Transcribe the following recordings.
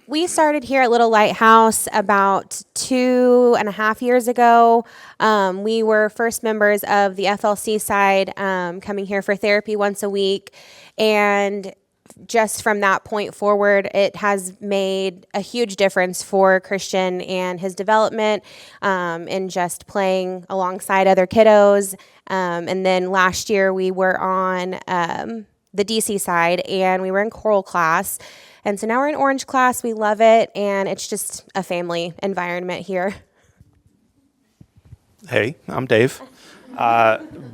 We started here at Little Lighthouse about 2.5 years ago. We were first members of the FLC side, coming here for therapy once a week. And just from that point forward, it has made a huge difference for Christian and his development, and just playing alongside other kiddos. And then last year we were on the DC side, and we were in choral class. And so now we're in orange class. We love it, and it's just a family environment here. Hey, I'm Dave,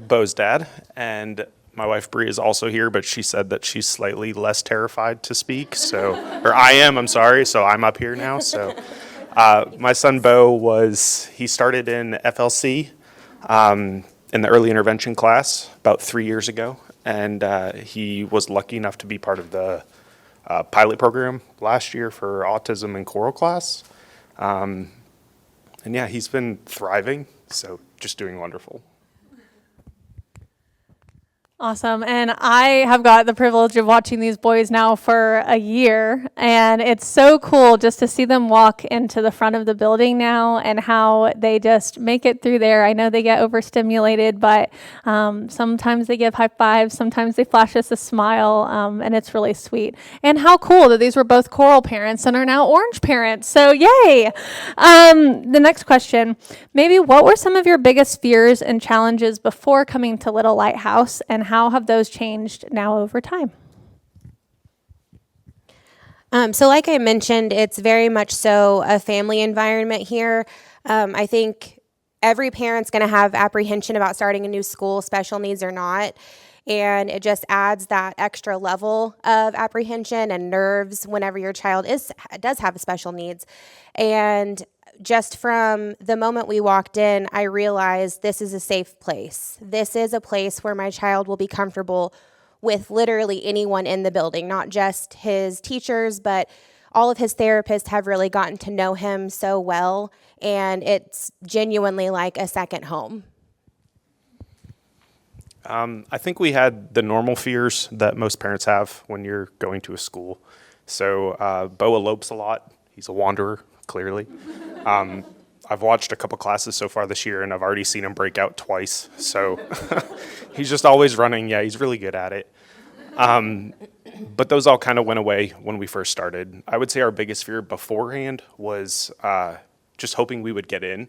Bo's dad, and my wife Bree is also here, but she said that she's slightly less terrified to speak, or I'm sorry, so I'm up here now. So my son Bo he started in FLC in the early intervention class about 3 years ago, and he was lucky enough to be part of the pilot program last year for autism and choral class. And yeah, he's been thriving, so just doing wonderful. Awesome. And I have got the privilege of watching these boys now for a year, and it's so cool just to see them walk into the front of the building now and how they just make it through there. I know they get overstimulated, but sometimes they give high fives, sometimes they flash us a smile, and it's really sweet. And how cool that these were both choral parents and are now orange parents. So yay. The next question, maybe what were some of your biggest fears and challenges before coming to Little Lighthouse, and how have those changed now over time? So like I mentioned, it's very much so a family environment here. I think every parent's going to have apprehension about starting a new school, special needs or not. And it just adds that extra level of apprehension and nerves whenever your child does have special needs. And just from the moment we walked in, I realized this is a safe place. This is a place where my child will be comfortable with literally anyone in the building, not just his teachers, but all of his therapists have really gotten to know him so well, and it's genuinely like a second home. I think we had the normal fears that most parents have when you're going to a school. So Bo elopes a lot. He's a wanderer, clearly. I've watched a couple classes so far this year, and I've already seen him break out twice. So he's just always running. Yeah, he's really good at it. But those all kind of went away when we first started. I would say our biggest fear beforehand was just hoping we would get in.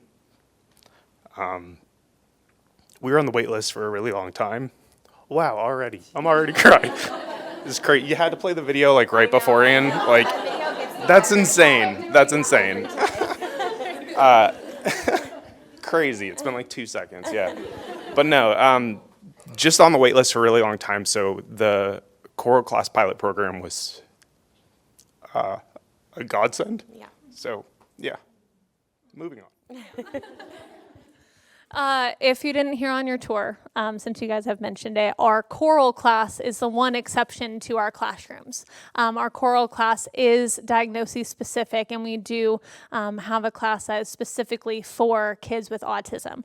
We were on the wait list for a really long time. Wow, already. I'm already crying. This is crazy. You had to play the video like right beforehand. Like, that's insane. That's insane. Crazy. It's been like 2 seconds, yeah. But no, just on the wait list for a really long time. So the choral class pilot program was a godsend. Yeah. So, yeah. Moving on. If you didn't hear on your tour, since you guys have mentioned it, our choral class is the one exception to our classrooms. Our choral class is diagnosis specific, and we do have a class that is specifically for kids with autism.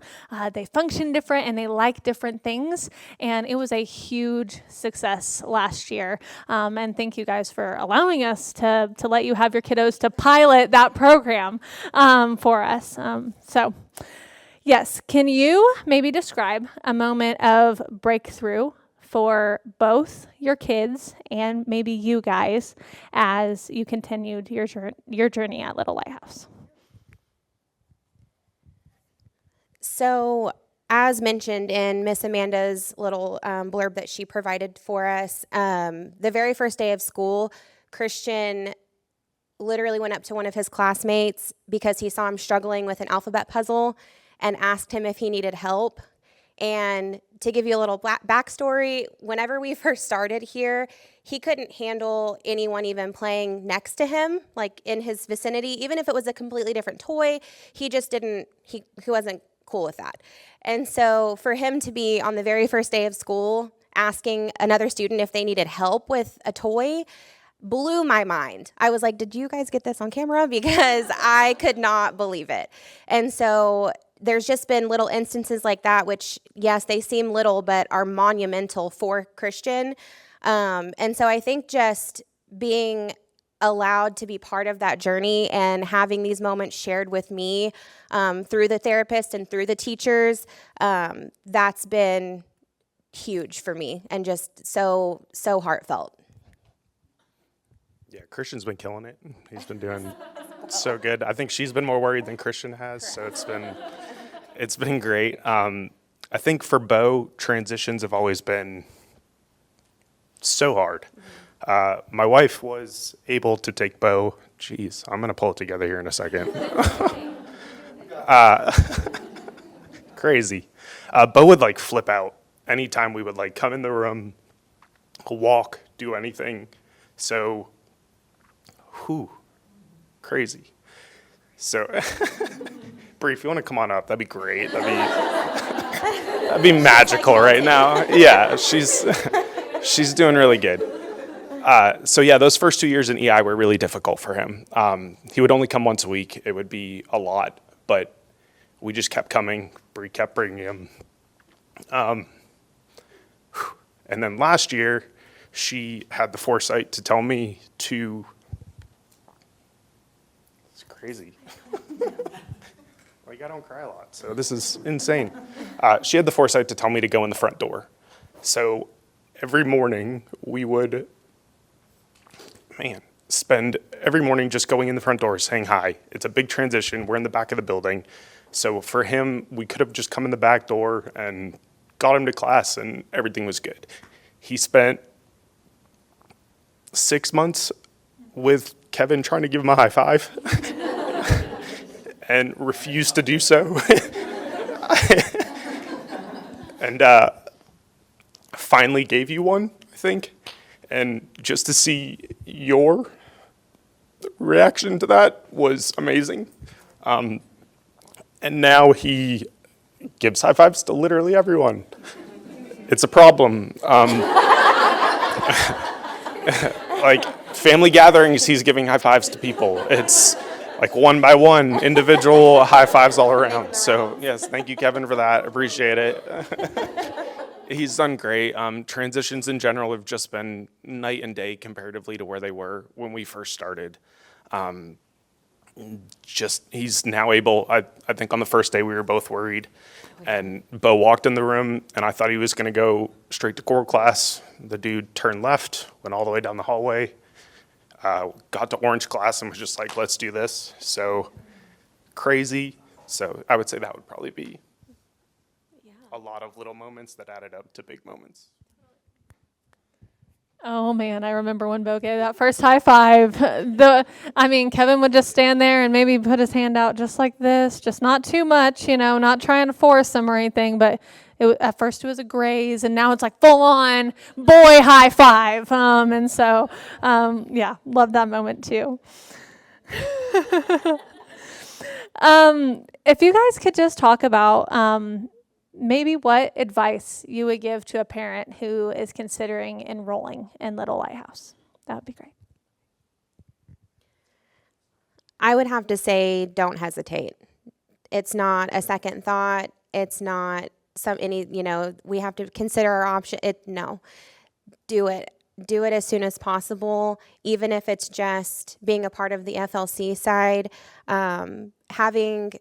They function different and they like different things, and it was a huge success last year. And thank you guys for allowing us to let you have your kiddos to pilot that program for us. Yes, can you maybe describe a moment of breakthrough for both your kids and maybe you guys as you continued your journey at Little Lighthouse? So as mentioned in Miss Amanda's little blurb that she provided for us, the very first day of school, Christian literally went up to one of his classmates because he saw him struggling with an alphabet puzzle and asked him if he needed help. And to give you a little backstory, whenever we first started here, he couldn't handle anyone even playing next to him, like in his vicinity, even if it was a completely different toy. He just didn't, he wasn't cool with that. And so for him to be on the very first day of school asking another student if they needed help with a toy blew my mind. I was like, did you guys get this on camera? Because I could not believe it. And so there's just been little instances like that, which, yes, they seem little, but are monumental for Christian. And so I think just being allowed to be part of that journey and having these moments shared with me through the therapist and through the teachers, that's been huge for me and just so heartfelt. Yeah, Christian's been killing it. He's been doing so good. I think she's been more worried than Christian has, so it's been great. I think for Bo, transitions have always been so hard. My wife was able to take Bo. Geez, I'm gonna pull it together here in a second. Crazy. Bo would like flip out anytime we would like come in the room, walk, do anything. So, crazy. So, Bree, if you want to come on up, that'd be great. That'd be magical right now. Yeah, she's doing really good. So yeah, those first 2 years in EI were really difficult for him. He would only come once a week. It would be a lot, but we just kept coming. Bree kept bringing him. And then last year, she had the foresight to tell me to. It's crazy. Like, I don't cry a lot, so this is insane. She had the foresight to tell me to go in the front door. So every morning we would, spend every morning just going in the front door saying hi. It's a big transition. We're in the back of the building. So for him, we could have just come in the back door and got him to class and everything was good. He spent 6 months with Kevin trying to give him a high five and refused to do so. And finally gave you one, I think. And just to see your reaction to that was amazing. And now he gives high fives to literally everyone. It's a problem. Like family gatherings, he's giving high fives to people. It's like one by one, individual high fives all around. So yes, thank you, Kevin, for that. Appreciate it. He's done great. Transitions in general have just been night and day comparatively to where they were when we first started. He's now able, I think on the first day we were both worried, and Bo walked in the room and I thought he was gonna go straight to choral class. The dude turned left, went all the way down the hallway, got to orange class and was just like, let's do this. So crazy. So I would say that would probably be a lot of little moments that added up to big moments. Oh man, I remember when Bo gave that first high five. Kevin would just stand there and maybe put his hand out just like this, just not too much, not trying to force him or anything, but at first it was a graze, and now it's like full on boy high five. Love that moment too. If you guys could just talk about maybe what advice you would give to a parent who is considering enrolling in Little Lighthouse. That would be great. I would have to say, don't hesitate. It's not a second thought. It's not we have to consider our option. No, do it. Do it as soon as possible, even if it's just being a part of the FLC side, having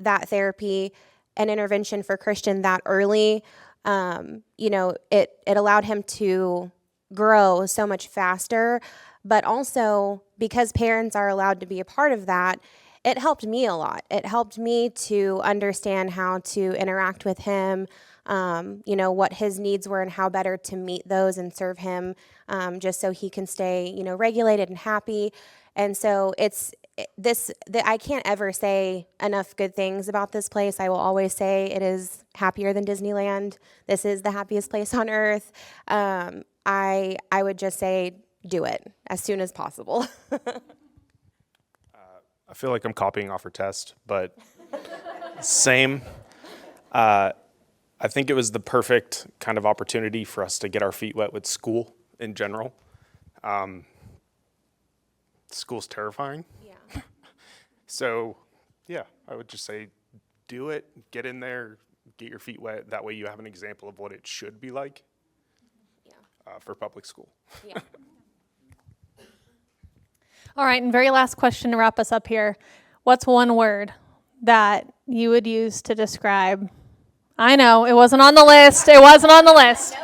that therapy and intervention for Christian that early, it allowed him to grow so much faster. But also, because parents are allowed to be a part of that, it helped me a lot. It helped me to understand how to interact with him, what his needs were and how better to meet those and serve him, just so he can stay, regulated and happy. And so I can't ever say enough good things about this place. I will always say it is happier than Disneyland. This is the happiest place on earth. I would just say do it as soon as possible. I feel like I'm copying off her test, but same. I think it was the perfect kind of opportunity for us to get our feet wet with school in general. School's terrifying. Yeah. So, yeah, I would just say do it, get in there, get your feet wet. That way you have an example of what it should be like for public school. Yeah. All right, and very last question to wrap us up here. What's one word that you would use to describe? I know, it wasn't on the list. It wasn't on the list.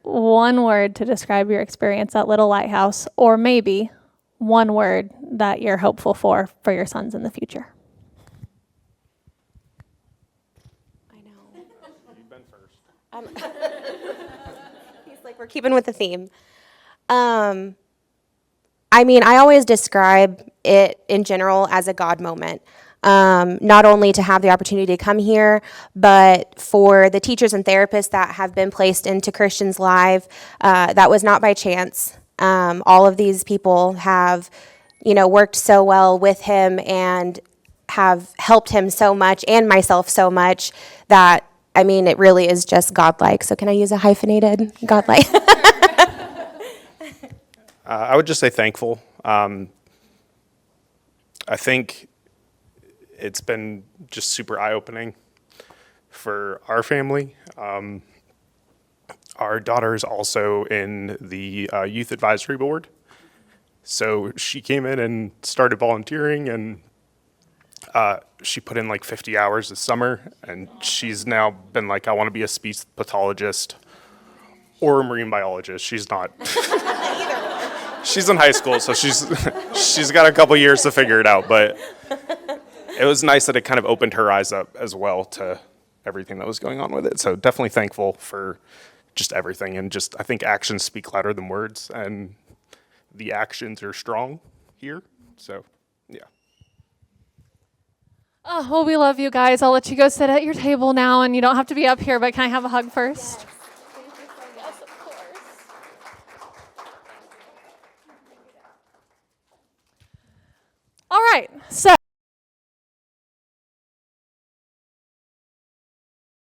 One word to describe your experience at Little Lighthouse, or maybe one word that you're hopeful for your sons in the future. I know. You've been first. He's like, we're keeping with the theme. I mean, I always describe it in general as a God moment. Not only to have the opportunity to come here, but for the teachers and therapists that have been placed into Christian's life, that was not by chance. All of these people have, worked so well with him and have helped him so much and myself so much that, I mean, it really is just godlike. So can I use a hyphenated godlike? I would just say thankful. I think it's been just super eye-opening for our family. Our daughter is also in the youth advisory board. So she came in and started volunteering, and she put in like 50 hours this summer, and she's now been like, I want to be a speech pathologist or a marine biologist. She's not. She's in high school, so she's got a couple years to figure it out, but it was nice that it kind of opened her eyes up as well to everything that was going on with it. So definitely thankful for just everything, and just I think actions speak louder than words, and the actions are strong here. So yeah. Oh, well, we love you guys. I'll let you go sit at your table now, and you don't have to be up here, but can I have a hug first? Yes, of course. All right, so